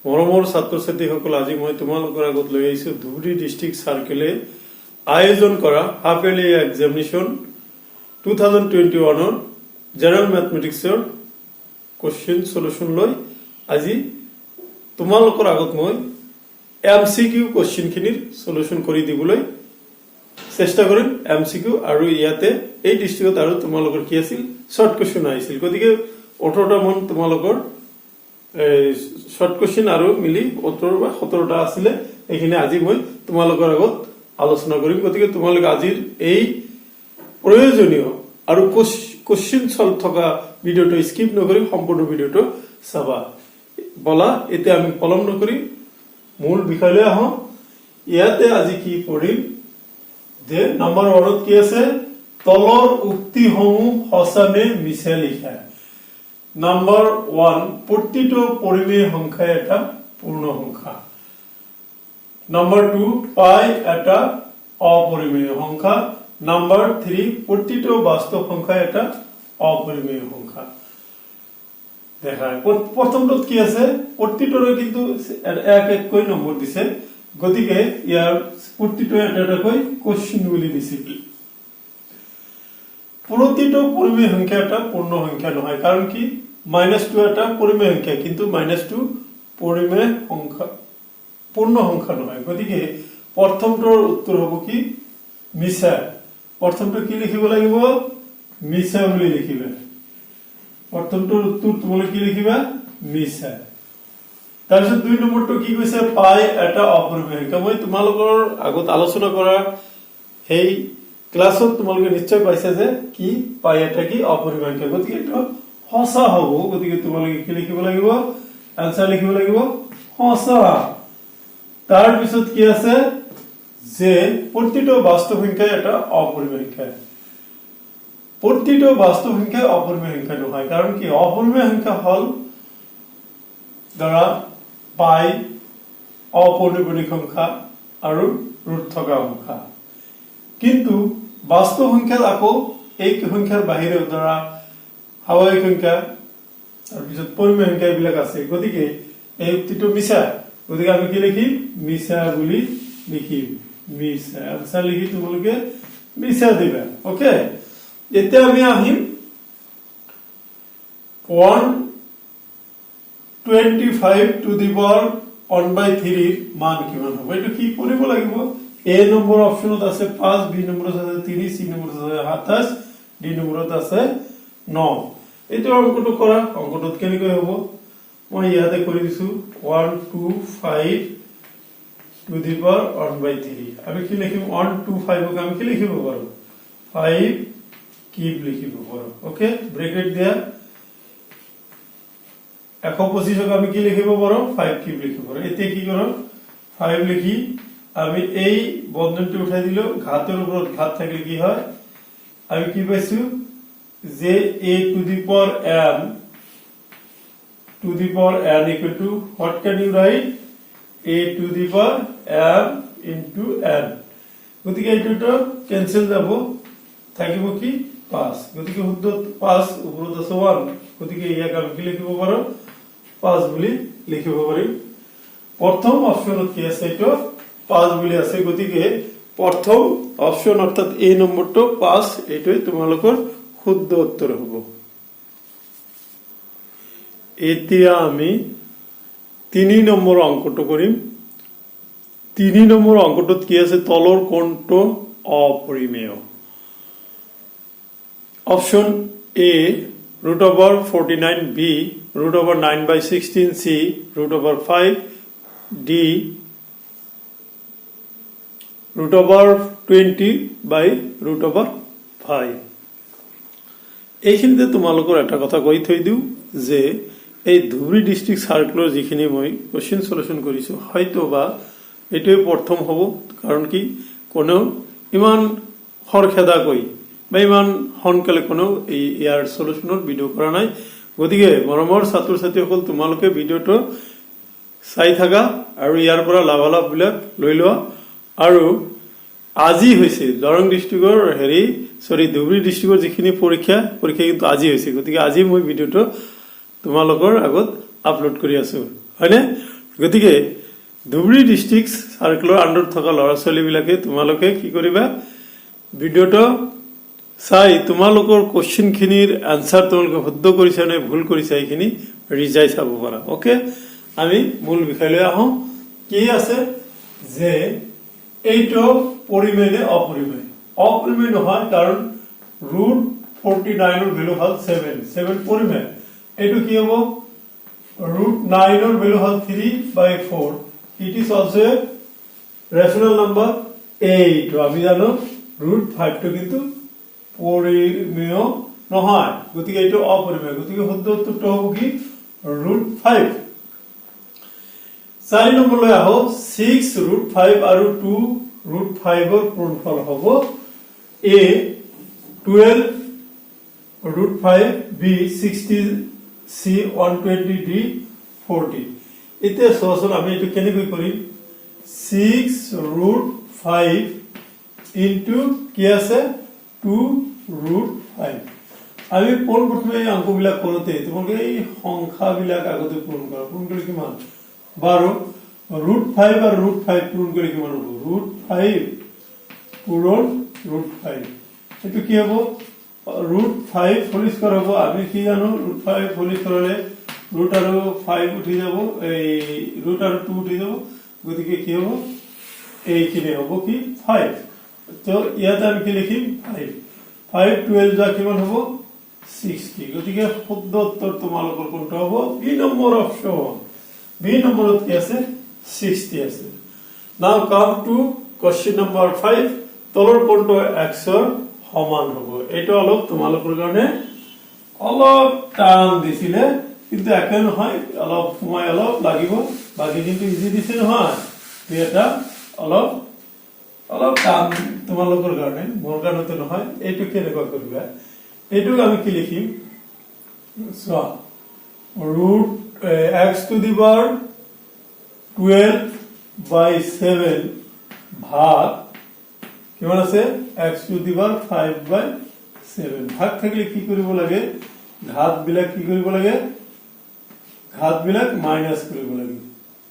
মৰমৰ ছাত্ৰ ছাত্ৰীসকল, আজি মই তোমালোকৰ আগত লৈ আহিছো ধুবুৰী ডিস্ট্ৰিক্ট সাৰ্কেলে আয়োজন কৰা হাফ ইয়াৰলি এক্সামিনেশ্যন 2021 জেনাৰেল মেথমেটিক্সৰ কোশ্চেন সলিউশন লৈ আজি তোমালোকৰ আগত মই এমসিকিউ কোশ্চেন খিনিৰ সলিউশন কৰি দিবলৈ চেষ্টা কৰিম। এমসিকিউ আৰু ইয়াতে এই ডিস্ট্ৰিক্টত আৰু তোমালোকৰ কি আছিল শৰ্ট কোশ্চেন আহিছিল, গতিকে 18টা মান তোমালোকৰ শৰ্ট কোশ্চেন আৰু মিলি 18 বা 17টা আছিলে। এইখিনি আজি মই তোমালোকৰ আগত আলোচনা কৰিম, গতিকে তোমালোকে আজিৰ এই প্ৰয়োজনীয় আৰু কোশ্চেন সলভ থকা ভিডিওটো স্কিপ নকৰি সম্পূৰ্ণ ভিডিওটো চাবা। বলা এতিয়া আমি পলম নকৰি মূল বিষয়লৈ আহো। ইয়াতে আজি কি পঢ়িম যে নম্বৰ 1ত কি আছে, তলৰ উক্তিসমূহ সঁচানে মিছা লিখা। নাম্বাৰ 1, প্ৰতিটো পৰিমেয় সংখ্যা এটা পূৰ্ণ সংখ্যা। নাম্বাৰ 2, পাই এটা অপৰিমেয় সংখ্যা। নাম্বাৰ 3, প্ৰতিটো বাস্তৱ সংখ্যা এটা অপৰিমেয় সংখ্যা। দেখা প্ৰথমটোত কি আছে, প্ৰতিটোৰে কিন্তু এক এককৈ নম্বৰ দিছে, গতিকে ইয়াৰ প্ৰতিটো এটা এটাকৈ কোশ্চেন বুলি দিছে। প্ৰতিটো পৰিমেয় সংখ্যা এটা পূৰ্ণ সংখ্যা নহয়, কাৰণ কি -2 এটা পৰিমেয় সংখ্যা, কিন্তু -2 পৰিমেয় সংখ্যা পূৰ্ণ সংখ্যা নহয়, গতিকে প্ৰথমটোৰ উত্তৰ হ'ব কি মিছা। প্ৰথমটো কি লিখিব লাগিব, মিছা বুলি লিখিবা। প্ৰথমটোৰ উত্তৰ তোমালোকে কি লিখিবা, মিছা। তাৰপিছত 2 নম্বৰটো কি কৈছে, পাই এটা অপৰিমেয় সংখ্যা। মই তোমালোকৰ আগত আলোচনা কৰা সেই ক্লাছত তোমালোকে নিশ্চয় পাইছা যে কি পাই এটা কি অপৰিমেয় সংখ্যা, গতিকে এইটো সঁচা হ'ব। গতিকে তোমালোকে কি লিখিব লাগিব, আনসার লিখিব লাগিব সঁচা। তাৰপিছত কি আছে যে প্ৰতিটো বাস্তৱ সংখ্যা এটা অপৰিমেয় সংখ্যা। প্ৰতিটো বাস্তৱ সংখ্যা অপৰিমেয় সংখ্যা নহয়, কাৰণ কি অপৰিমেয় সংখ্যা হল ধৰা পাই, অপৌৰ্ণিক সংখ্যা আৰু ৰুট থকা সংখ্যা। কিন্তু বাস্তৱ সংখ্যাত আকৌ এই সংখ্যাৰ বাহিৰেও ধৰা স্বাভাৱিক সংখ্যা তাৰপিছত পৰিমেয় সংখ্যা এইবিলাক আছে, গতিকে এই উক্তিটো মিছা। গতিকে আমি কি লিখিম, মিছা বুলি লিখিম। মিছা আনসার লিখি তোমালোকে মিছা দিবা। ওকে, এতিয়া আমি আহিম 125 টু দি পাৱাৰ 1/3 ৰ মান কিমান হ'ব, এইটো কি কৰিব লাগিব। এ নম্বৰ অপশনত আছে 5, বি নম্বৰত আছে 3, সি নম্বৰত আছে 27, ডি নম্বৰত আছে 9। এইটো অংকটো কৰা। অংকটোত কেনেকৈ হ'ব, মই ইয়াতে কৰি দিছো 125 টু দি পাৱাৰ 1/3। আমি কি লিখিম, 125 ক আমি কি লিখিব পাৰো, 5 কিউব লিখিব পাৰো। ওকে, ব্ৰেকেট দিয়া। 125 ক আমি কি লিখিব পাৰো, 5 কিউব লিখিব পাৰো। এতিয়া কি কৰো, 5 লিখি আমি এই বন্ধনটো উঠাই দিলো, ঘাতের উপর ঘাত থাকলে কি হয়, আমি কি পাইছো যে a to the power n equal to what can you write, a to the power m into n। গতিকে এইটো ক্যান্সেল যাব, থাকিব কি 5। গতিকে শুদ্ধ 5, উপৰত আছে 1, গতিকে ইয়াক আমি কি লিখিব পাৰো, 5 বুলি লিখিব পাৰিম। প্ৰথম অপশনত কি আছে, এইটো 5 বুলি আছে, গতিকে প্ৰথম অপশন অৰ্থাৎ এ নম্বৰটো 5, এইটোই তোমালোকৰ শুদ্ধ উত্তৰ হ'ব। এতিয়া আমি 3 নম্বৰ অংকটো কৰিম। 3 নম্বৰ অংকটোত কি আছে, তলৰ কোণটো অপৰিমেয়। Option A √49, B √9/16, C √5, D √20/5। এইখিনিতে তোমালোকৰ এটা কথা কৈ থৈ দিও যে এই ধুবুৰী ডিস্ট্ৰিক্ট সাৰ্কেলৰ যিখিনি মই কোশ্চেন সলিউশন কৰিছো, হয়তো বা এইটোৱে প্ৰথম হ'ব, কাৰণ কি কোনেও ইমান খৰখেদাকৈ বা ইমান সোনকালে কোনেও এই ইয়াৰ সলিউশনৰ ভিডিও কৰা নাই। গতিকে মৰমৰ ছাত্ৰ ছাত্ৰীসকল, তোমালোকে ভিডিওটো চাই থাকা আৰু ইয়াৰ পৰা লাভালাভ বিলাক লৈ লোৱা। আৰু আজি হৈছে দৰং ডিস্ট্ৰিক্টৰ ধুবুৰী ডিস্ট্ৰিক্টৰ যিখিনি পৰীক্ষা কিন্তু আজি হৈছে, গতিকে আজি মই ভিডিওটো তোমালোকৰ আগত আপলোড কৰি আছো, হয়নে। গতিকে ধুবুৰী ডিষ্ট্ৰিক্ট সাৰ্কেলৰ আণ্ডাৰত থকা ল'ৰা ছোৱালীবিলাকে তোমালোকে কি কৰিবা ভিডিঅ'টো চাই তোমালোকৰ কোৱেশ্চনখিনিৰ আনসাৰ তোমালোকে শুদ্ধ কৰিছা নে ভুল কৰিছা এইখিনি ৰিজাই চাব পাৰা ওকে আমি মূল বিষয়লৈ আহোঁ কি আছে যে এইটো পৰিমেয় নে অপৰিমেয় অপৰিমেয় নহয় কাৰণ √49 ৰ ভ্যালু হল 7 পৰিমেয় এইটো কি হ'ব √9 ৰ value hall 3/4 it is also a rational number 8 আমি জানো √5 টো কিন্তু পৰিমেয় নহয় গতিকে এইটো অপৰিমেয় গতিকে শুদ্ধ উত্তৰটো হ'ব কি √5 4 নম্বৰলৈ আহো 6 √5 আৰু 2 √5 ৰ পূৰ্ণফল হ'ব a 12 √5 b 60 c 120 d 40 इते सोसन আমি এটো কেনেকৈ কৰিম 6 √5 ইনটু কি আছে 2 √5 আমি প্ৰথমে এই অংকবিলাক কৰোতে তোমালোকে এই সংখ্যাবিলাক আগতে পূৰণ কৰা পূৰণ কৰি কিমান 12 √5 আৰু √5 পূৰণ কৰি কিমান হ'ব √5 পূৰণ √5 এটো কি হ'ব √5 হোল স্কয়ার হ'ব আমি কি জানো √5 হোল স্কয়ারলে √5 উঠি যাব এই √2 উঠি যাব গতিকে কি হ'ব এইখিনি হ'ব কি 5 তো ইয়াত আমি কি লিখিম 5 5 12 যা কিমান হ'ব 60 গতিকে শুদ্ধ উত্তৰ তোমালোকৰ কোনটো হ'ব বি নম্বৰ অপচন বি নম্বৰত কি আছে 60 আছে নাও কাম টু কোশ্চেন নম্বৰ 5 তলৰ কোনটো x ৰ সমান হ'ব এটা অলপ তোমালোকৰ কাৰণে অলপ টান দিছিলে কিন্তু একে নহয় অলপ সময় অলপ লাগিব বাকি কিন্তু ইজি দিছে নহয় এটা অলপ অলপ টান তোমালোকৰ কাৰণে মোৰ কাৰণতে নহয় এইটো কেনেকৈ কৰিবা এইটো আমি কি লিখিম so √x to the power 12/7 ভাগ কিমান আছে x টু দি পাৱাৰ 5/7 ভাগ থাকিলে কি কৰিব লাগে ঘাত বিলাক কি কৰিব লাগে ঘাত বিলাক মাইনাস কৰিব লাগে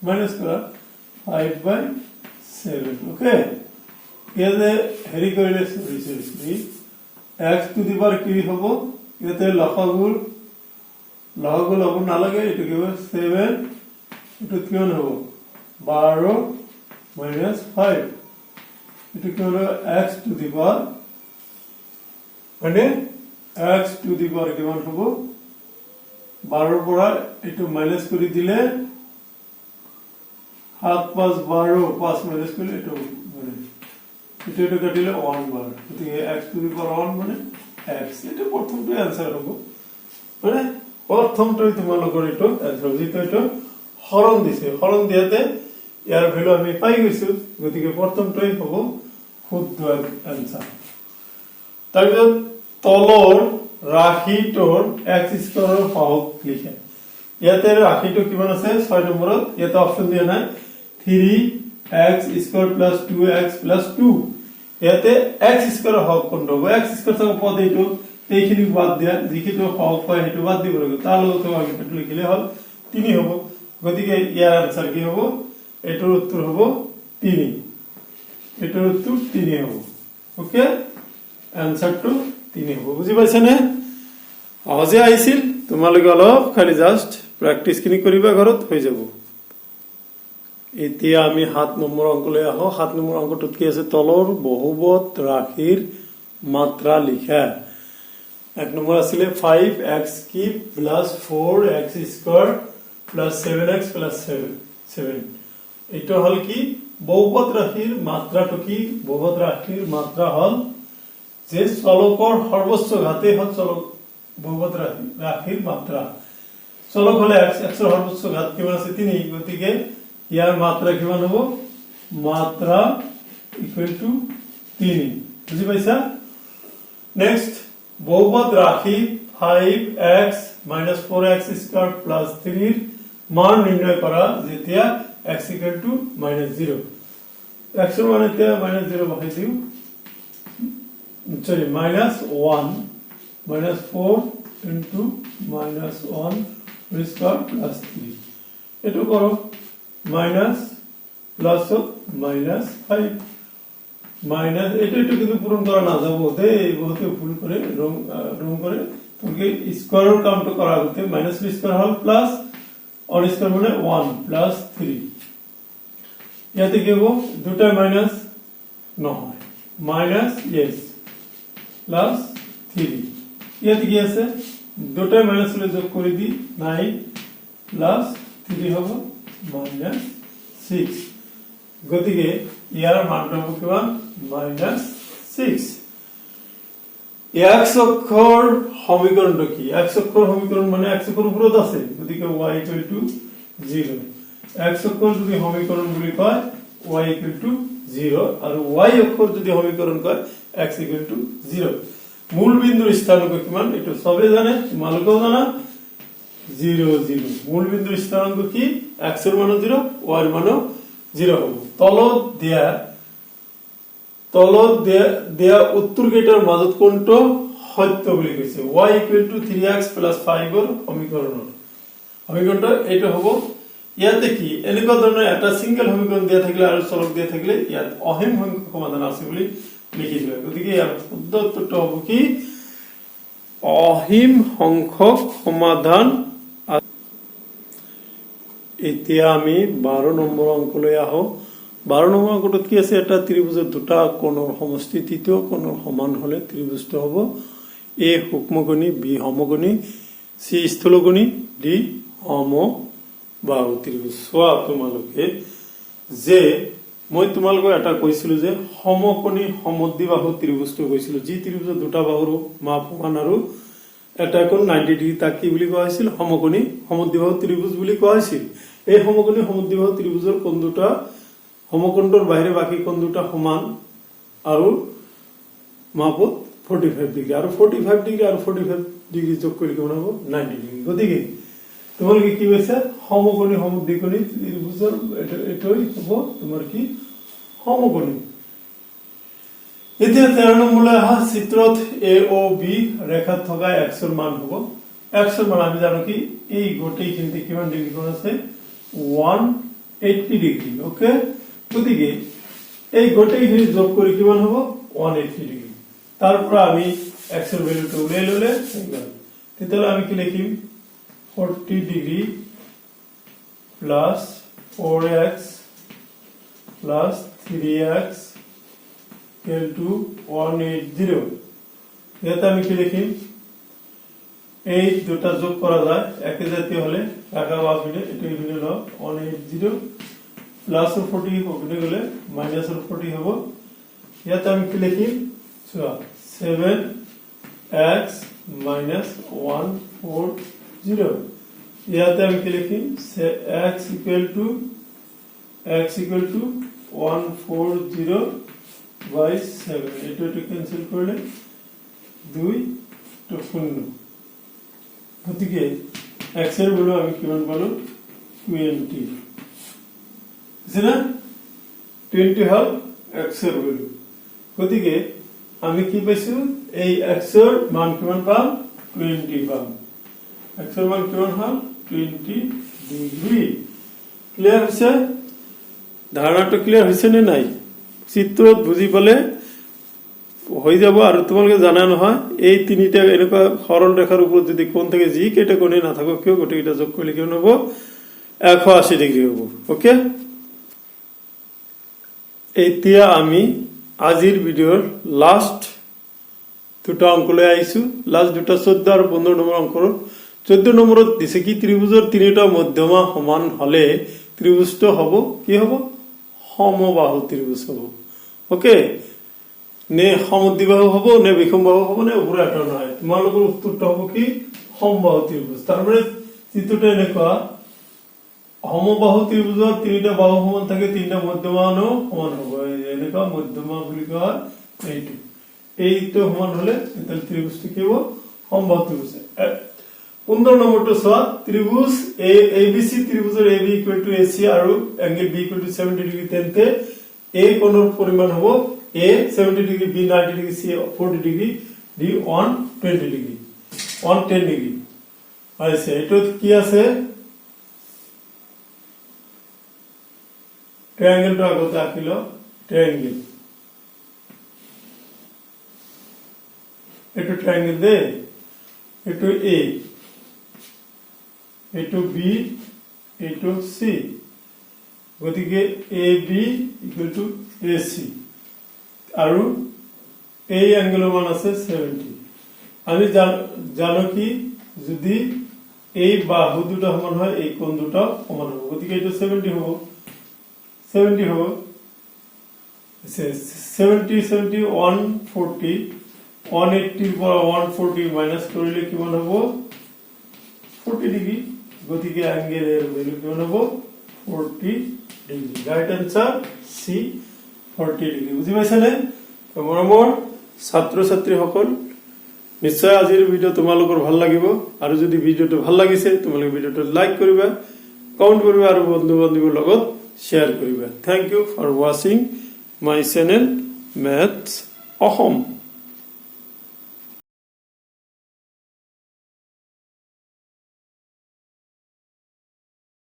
মাইনাস কৰা 5/7 ওকে ইয়াতে হেৰি কৰিলে সৰি x টু দি পাৱাৰ কি হ'ব ইয়াতে লসাগুৰ হ'ব নালাগে এটো কি হ'ব 7 এটো কিমান হ'ব 12 - 5 এটো কি হ'ব x টু দি পাৱাৰ মানে x টু দি পাৱাৰ কিমান হ'ব 12 পৰা এটো মাইনাস কৰি দিলে 7 5 12 5 মাইনাস কৰিলে এটো মানে এটো কাটিলে 1 বাৰ গতিকে x টু দি পাৱাৰ 1 মানে x এটা প্ৰথমটো आंसर হ'ব মানে প্ৰথমটো তোমালোকৰ এটো आंसर যেটো এটো হৰণ দিছে হৰণ দিয়াতে ইয়াৰ ভ্যালু আমি পাই গৈছো গতিকে প্ৰথমটোই হ'ব শুদ্ধ आंसर তাৰপিছত তলৰ ৰাশিটোৰ x স্কয়াৰৰ সহগ লিখে ইয়াতে ৰাশিটো কিমান আছে 6 নম্বৰত ইয়াতে অপচন দিয়া নাই 3x square plus 2x plus 2 ইয়াতে x স্কয়াৰ সহগ কোনটো হ'ব x স্কয়াৰ থকা পদ এইটো এইখিনি বাদ দিয়া যিকিটো সহগ পায় সেইটো বাদ দিব লাগিব তাৰ লগতে আমি সেইটো লিখিলে হল 3 হ'ব গতিকে ইয়াৰ आंसर কি হ'ব এটোৰ উত্তৰ হ'ব 3 এটোৰ উত্তৰ 3 হ'ব ওকে आंसर টু 3 হ'ব বুজি পাইছানে আজে আইছিল তোমালোকে অলপ খালি জাস্ট প্র্যাকটিস কিনি কৰিবা ঘৰত হৈ যাব এতিয়া আমি 7 নম্বৰ অংকলৈ আহো 7 নম্বৰ অংকটোত কি আছে তলৰ বহুপদ ৰাশিৰ মাত্ৰা লিখা এক নম্বৰ আছিল 5x cube plus 4x square plus 7x plus 7 এটা হল কি বহুপদ ৰাশিৰ মাত্ৰাটো কি বহুপদ ৰাশিৰ মাত্ৰা হল যে চলকৰ সৰ্বোচ্চ ঘাতে হল চলক বহুপদ ৰাশিৰ মাত্ৰা চলক হলে x ৰ সৰ্বোচ্চ ঘাত কিমান আছে 3 গতিকে ইয়াৰ মাত্ৰা কিমান হ'ব মাত্ৰা ইকুয়াল টু 3 বুজি পাইছা নেক্সট বহুপদ ৰাশি 5x - 4x স্কয়াৰ প্লাস 3 ৰ মান নিৰ্ণয় কৰা যেতিয়া x ইকুয়াল টু -0 x ৰ মান এতিয়া -0 বহাই দিও সরি -1 -4 into -1 স্কয়ার প্লাস 3 এটো করো মাইনাস প্লাস মাইনাস 5 মাইনাস এটা কিন্তু পূরণ করা না যাবো দে বহুতে ভুল করে রং করে তোমাকে স্কয়ার কাউন্ট করা হতে মাইনাস স্কয়ার হল প্লাস और स्क्वायर মানে 1 প্লাস 3 ইয়াতে কি হবে দুটো মাইনাস নহয় মাইনাস yes প্লাস 3 ইয়াতে কি আছে দুটো মাইনাস হলে যোগ করে দি 9 প্লাস 3 হবে মাইনাস 6 গতিকে ইয়ার মানটা হবে কিমান মাইনাস 6 x অক্ষর সমীকরণটা কি x অক্ষর সমীকরণ মানে x অক্ষর উপরত আছে গতিকে y 0 x অক্ষর যদি সমীকরণ বলি কয় y 0 আর y অক্ষর যদি সমীকরণ কয় x 0 মূল বিন্দুর স্থানাঙ্ক কিমান এটা সবে জানে তোমালোকেও জানা 0 0 মূল বিন্দুর স্থানাঙ্ক কি x এর মান 0 y এর মান 0 হবে তলত দেয়া উত্তর গেটার মাজত কোনটো সত্য বুলি কৈছে y 3x 5 এর সমীকৰণটা এটা হ'ব ইয়াতে কি এনেকুৱা ধৰণৰ এটা সিঙ্গেল সমীকৰণ দিয়া থাকিলে আৰু চলক দিয়া থাকিলে ইয়াত অসীম সংখ্যক সমাধান আছে বুলি লিখি দিবা গতিকে ইয়াৰ শুদ্ধ উত্তৰটো হ'ব কি অসীম সংখ্যক সমাধান এতিয়া আমি 12 নম্বৰ অংকলৈ আহো 12 নম্বৰ অংকত কি আছে এটা ত্ৰিভুজৰ দুটা কোণৰ সমষ্টি তৃতীয় কোণৰ সমান হলে ত্ৰিভুজটো হ'ব a সূক্ষ্মকোণী b সমকোণী c স্থূলকোণী d সমবাহু ত্রিভুজ সোয়া তোমালোকে যে মই তোমালোকক এটা কৈছিলো যে সমকোণী সমদ্বিবাহু ত্রিভুজটো কৈছিলো যি ত্ৰিভুজৰ দুটা বাহুৰ মাপ সমান আৰু এটা কোণ 90 ডিগ্ৰী তাক কি বুলি কোৱা হৈছিল সমকোণী সমদ্বিবাহু ত্ৰিভুজ বুলি কোৱা হৈছিল এই সমকোণী সমদ্বিবাহু ত্ৰিভুজৰ কোণ দুটা সমকোণৰ বাহিৰে বাকি কোণ দুটা সমান আৰু মাপত 45 ডিগ্ৰী আৰু 45 ডিগ্ৰী আৰু 45 ডিগ্ৰী যোগ কৰি কিমান হ'ব 90 ডিগ্ৰী গতিকে তোমালোকে কি হৈছে সমকোণী সমদ্বিকোণী ত্ৰিভুজৰ এটাই হ'ব তোমাৰ কি সমকোণী এতিয়া 13 নম্বৰলৈ আহা চিত্ৰত a o b ৰেখাত থকা x এৰ মান হ'ব x এৰ মান আমি জানো কি এই গোটেইখিনিতে কিমান ডিগ্ৰী কোণ আছে 180 ডিগ্ৰী ওকে গতিকে এই গোটেইখিনি যোগ কৰি কিমান হ'ব 180 ডিগ্ৰী তারপর আমি x এর ভ্যালুটা উলিয়ে ললে তাহলে আমি কি লিখিম 40 degree plus 4x plus 3x equal to 180 এটা আমি কি লিখিম এই দুটো যোগ করা যায় একই জাতীয় হলে টাকা বাকিলে এটা ইভিনে ল 180 প্লাস 40 ওখানে গেলে মাইনাস 40 হবে এটা আমি কি লিখিম 7x minus 140 ইয়াতে আমি কি লিখিম x equal to 140 by 7 এটা ক্যান্সেল করলে 2 তো 0 গতিকে x এর ভ্যালু আমি কিমান পালো 20 বুঝছেনা 20 হল x এর ভ্যালু গতিকে আমি কি পাইছো এই x এর মান কিমান পাম 20 পাম x এর মান কিমান হল 20 ডিগ্রি ক্লিয়ার হৈছে ধাৰণাটো ক্লিয়াৰ হৈছে নে নাই চিত্ৰত বুজি পালে হৈ যাব আৰু তোমালোকে জানা নহয় এই তিনিটা এনেকুৱা সৰল ৰেখাৰ ওপৰত যদি কোণ থাকে যি কেইটা কোণে না থাকক কিয় গোটেইটা যোগ কৰিলে কিমান হ'ব 180 ডিগ্ৰী হ'ব ওকে এতিয়া আমি আজিৰ ভিডিওৰ লাস্ট দুটা অংকলৈ আইছো লাস্ট দুটা 14 আৰু 15 নম্বৰ অংকৰ 14 নম্বৰত দিছে কি ত্ৰিভুজৰ তিনিটা মধ্যমা সমান হলে ত্ৰিভুজটো হ'ব কি হ'ব সমবাহু ত্রিভুজ হ'ব ওকে নে সমদ্বিবাহু হ'ব নে বিষমবাহু হ'ব নে উপরে এটা নহয় তোমালোকৰ উত্তৰটো হ'ব কি সমবাহু ত্ৰিভুজ তাৰ মানে চিত্ৰটো এনেকুৱা সমবাহু ত্ৰিভুজৰ তিনিটা বাহু সমান থাকে তিনিটা মধ্যমানো সমান হ'ব এনেকুৱা মধ্যমা বুলি কোৱা এইটো সমান হলে তাহলে ত্ৰিভুজটো কি হ'ব সমবাহু ত্ৰিভুজ 15 নম্বৰটো চোৱা ত্ৰিভুজ ABC ত্ৰিভুজৰ AB = AC আৰু এংগল B = 70 ডিগ্ৰী তেন্তে A কোণৰ পৰিমাণ হ'ব A 70 degree B 90 degree C 40 degree D 120 degree 110 degree আছে এটো কি আছে ট্রায়াঙ্গেলটো আগতে আঁকিল ট্রায়াঙ্গেল এইটো ট্রায়াঙ্গেল দে এইটো এ এইটো বি এইটো সি গতিকে A B equal to A C আৰু এই অ্যাঙ্গেলৰ মান আছে 70 আমি জানো কি যদি এই বাহু দুটো সমান হয় এই কোণ দুটো সমান হবে গতিকে এটা 70 হবে 70 হবে 70 70 140 180 পর 140 মাইনাস করলে কিমান হবে 40 ডিগ্রি গতিকে অ্যাঙ্গেলের ভ্যালু কিমান হবে 40 ডিগ্রি রাইট आंसर সি 40 ডিগ্রি বুঝি পাইছানে তো মৰমৰ ছাত্ৰ ছাত্ৰীসকল নিশ্চয় আজিৰ ভিডিও তোমালোকৰ ভাল লাগিব আৰু যদি ভিডিওটো ভাল লাগিছে তোমালোকে ভিডিওটো লাইক কৰিবা কমেন্ট কৰিবা আৰু বন্ধু বান্ধৱীৰ লগত শেয়াৰ কৰিবা thank you for watching my channel maths Assam